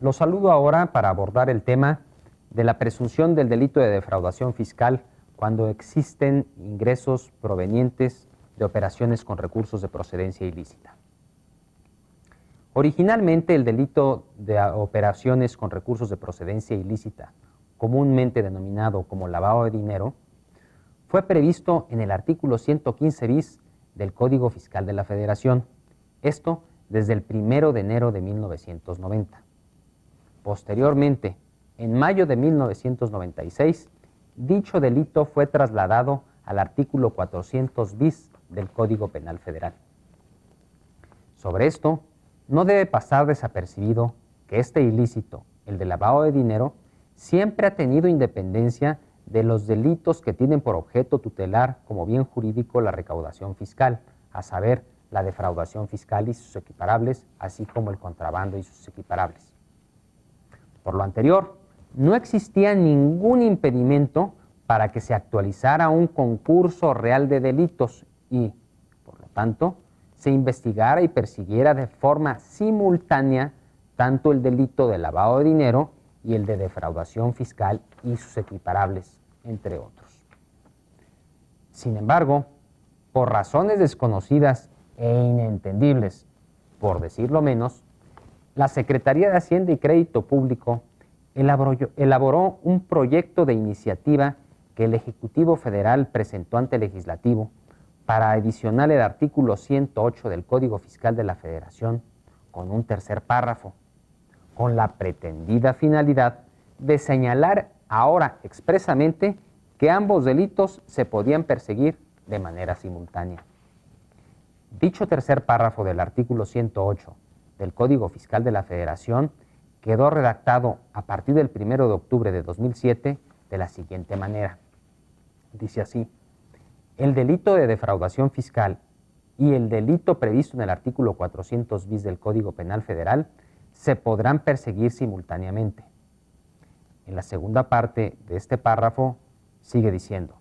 Los saludo ahora para abordar el tema de la presunción del delito de defraudación fiscal cuando existen ingresos provenientes de operaciones con recursos de procedencia ilícita. Originalmente, el delito de operaciones con recursos de procedencia ilícita, comúnmente denominado como lavado de dinero, fue previsto en el artículo 115 bis del Código Fiscal de la Federación, esto desde el 1 de enero de 1990. Posteriormente, en mayo de 1996, dicho delito fue trasladado al artículo 400 bis del Código Penal Federal. Sobre esto, no debe pasar desapercibido que este ilícito, el de lavado de dinero, siempre ha tenido independencia de los delitos que tienen por objeto tutelar como bien jurídico la recaudación fiscal, a saber, la defraudación fiscal y sus equiparables, así como el contrabando y sus equiparables. Por lo anterior, no existía ningún impedimento para que se actualizara un concurso real de delitos y, por lo tanto, se investigara y persiguiera de forma simultánea tanto el delito de lavado de dinero y el de defraudación fiscal y sus equiparables, entre otros. Sin embargo, por razones desconocidas e inentendibles, por decirlo menos, la Secretaría de Hacienda y Crédito Público elaboró un proyecto de iniciativa que el Ejecutivo Federal presentó ante el Legislativo para adicionar el artículo 108 del Código Fiscal de la Federación con un tercer párrafo, con la pretendida finalidad de señalar ahora expresamente que ambos delitos se podían perseguir de manera simultánea. Dicho tercer párrafo del artículo 108 del Código Fiscal de la Federación quedó redactado a partir del 1 de octubre de 2007 de la siguiente manera. Dice así: el delito de defraudación fiscal y el delito previsto en el artículo 400 bis del Código Penal Federal se podrán perseguir simultáneamente. En la segunda parte de este párrafo sigue diciendo: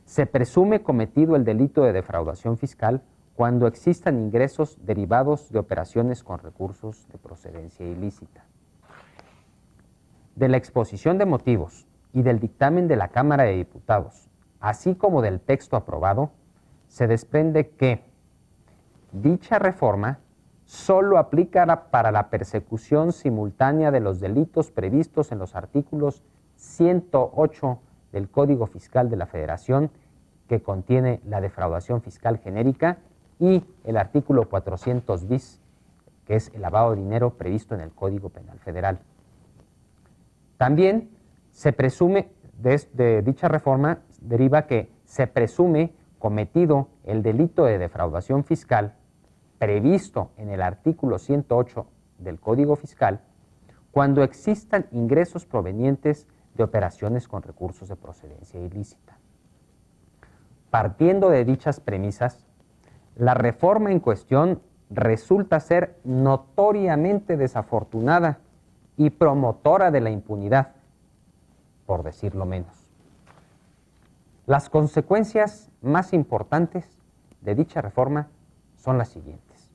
se presume cometido el delito de defraudación fiscal cuando existan ingresos derivados de operaciones con recursos de procedencia ilícita. De la exposición de motivos y del dictamen de la Cámara de Diputados, así como del texto aprobado, se desprende que dicha reforma solo aplicará para la persecución simultánea de los delitos previstos en los artículos 108 del Código Fiscal de la Federación, que contiene la defraudación fiscal genérica, y el artículo 400 bis, que es el lavado de dinero previsto en el Código Penal Federal. También se presume, de dicha reforma deriva que se presume cometido el delito de defraudación fiscal previsto en el artículo 108 del Código Fiscal cuando existan ingresos provenientes de operaciones con recursos de procedencia ilícita. Partiendo de dichas premisas, la reforma en cuestión resulta ser notoriamente desafortunada y promotora de la impunidad, por decirlo menos. Las consecuencias más importantes de dicha reforma son las siguientes.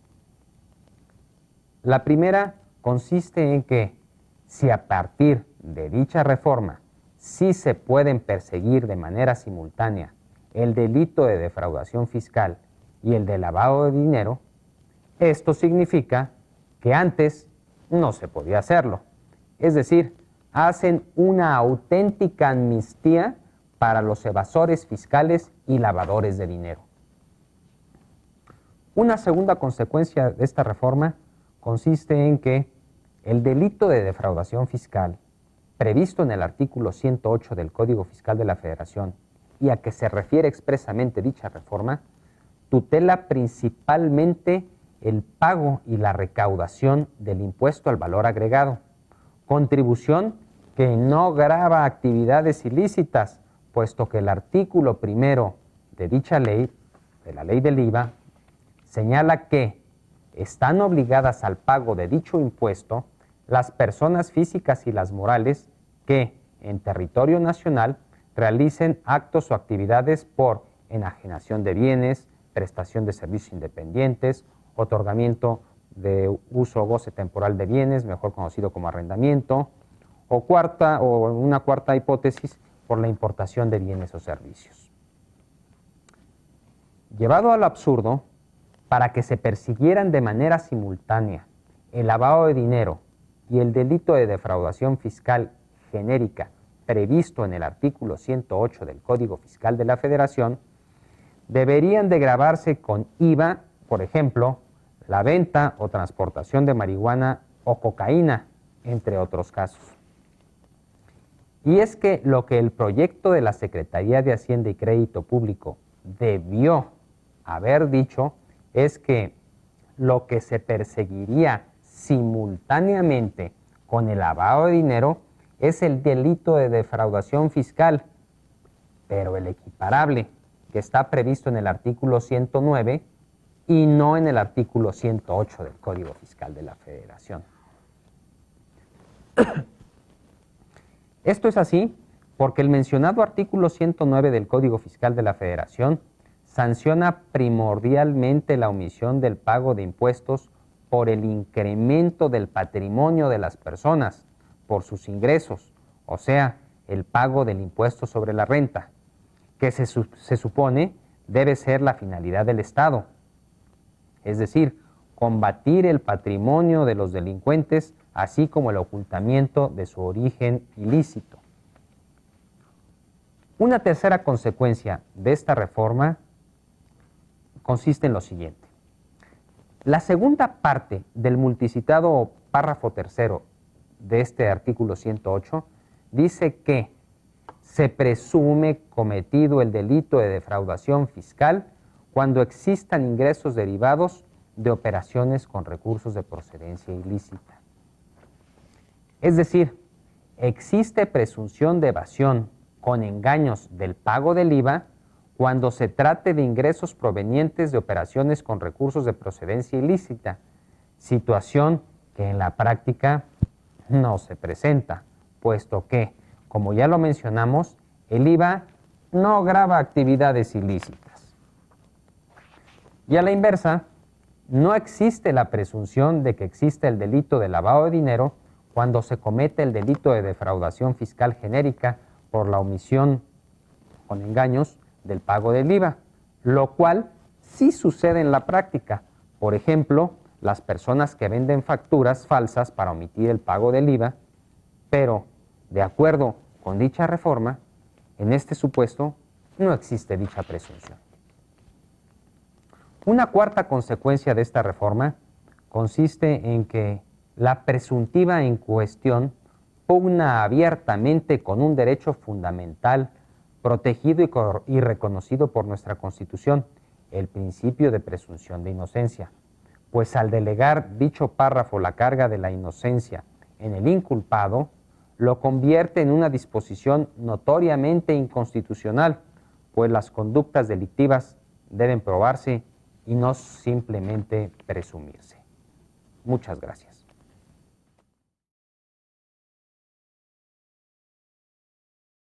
La primera consiste en que, si a partir de dicha reforma sí se pueden perseguir de manera simultánea el delito de defraudación fiscal y el de lavado de dinero, esto significa que antes no se podía hacerlo. Es decir, hacen una auténtica amnistía para los evasores fiscales y lavadores de dinero. Una segunda consecuencia de esta reforma consiste en que el delito de defraudación fiscal, previsto en el artículo 108 del Código Fiscal de la Federación y a que se refiere expresamente dicha reforma, tutela principalmente el pago y la recaudación del impuesto al valor agregado, contribución que no grava actividades ilícitas, puesto que el artículo 1 de dicha ley, de la ley del IVA, señala que están obligadas al pago de dicho impuesto las personas físicas y las morales que, en territorio nacional, realicen actos o actividades por enajenación de bienes, prestación de servicios independientes, otorgamiento de uso o goce temporal de bienes, mejor conocido como arrendamiento, o una cuarta hipótesis, por la importación de bienes o servicios. Llevado al absurdo, para que se persiguieran de manera simultánea el lavado de dinero y el delito de defraudación fiscal genérica previsto en el artículo 108 del Código Fiscal de la Federación, deberían de gravarse con IVA, por ejemplo, la venta o transportación de marihuana o cocaína, entre otros casos. Y es que lo que el proyecto de la Secretaría de Hacienda y Crédito Público debió haber dicho es que lo que se perseguiría simultáneamente con el lavado de dinero es el delito de defraudación fiscal, pero el equiparable, que está previsto en el artículo 109 y no en el artículo 108 del Código Fiscal de la Federación. Esto es así porque el mencionado artículo 109 del Código Fiscal de la Federación sanciona primordialmente la omisión del pago de impuestos por el incremento del patrimonio de las personas, por sus ingresos, o sea, el pago del impuesto sobre la renta, que se supone debe ser la finalidad del Estado, es decir, combatir el patrimonio de los delincuentes, así como el ocultamiento de su origen ilícito. Una tercera consecuencia de esta reforma consiste en lo siguiente. La segunda parte del multicitado párrafo tercero de este artículo 108 dice que se presume cometido el delito de defraudación fiscal cuando existan ingresos derivados de operaciones con recursos de procedencia ilícita. Es decir, existe presunción de evasión con engaños del pago del IVA cuando se trate de ingresos provenientes de operaciones con recursos de procedencia ilícita, situación que en la práctica no se presenta, puesto que, como ya lo mencionamos, el IVA no grava actividades ilícitas. Y a la inversa, no existe la presunción de que existe el delito de lavado de dinero cuando se comete el delito de defraudación fiscal genérica por la omisión con engaños del pago del IVA, lo cual sí sucede en la práctica. Por ejemplo, las personas que venden facturas falsas para omitir el pago del IVA, pero de acuerdo con dicha reforma, en este supuesto no existe dicha presunción. Una cuarta consecuencia de esta reforma consiste en que la presuntiva en cuestión pugna abiertamente con un derecho fundamental protegido y reconocido por nuestra Constitución, el principio de presunción de inocencia, pues al delegar dicho párrafo la carga de la inocencia en el inculpado, lo convierte en una disposición notoriamente inconstitucional, pues las conductas delictivas deben probarse y no simplemente presumirse. Muchas gracias.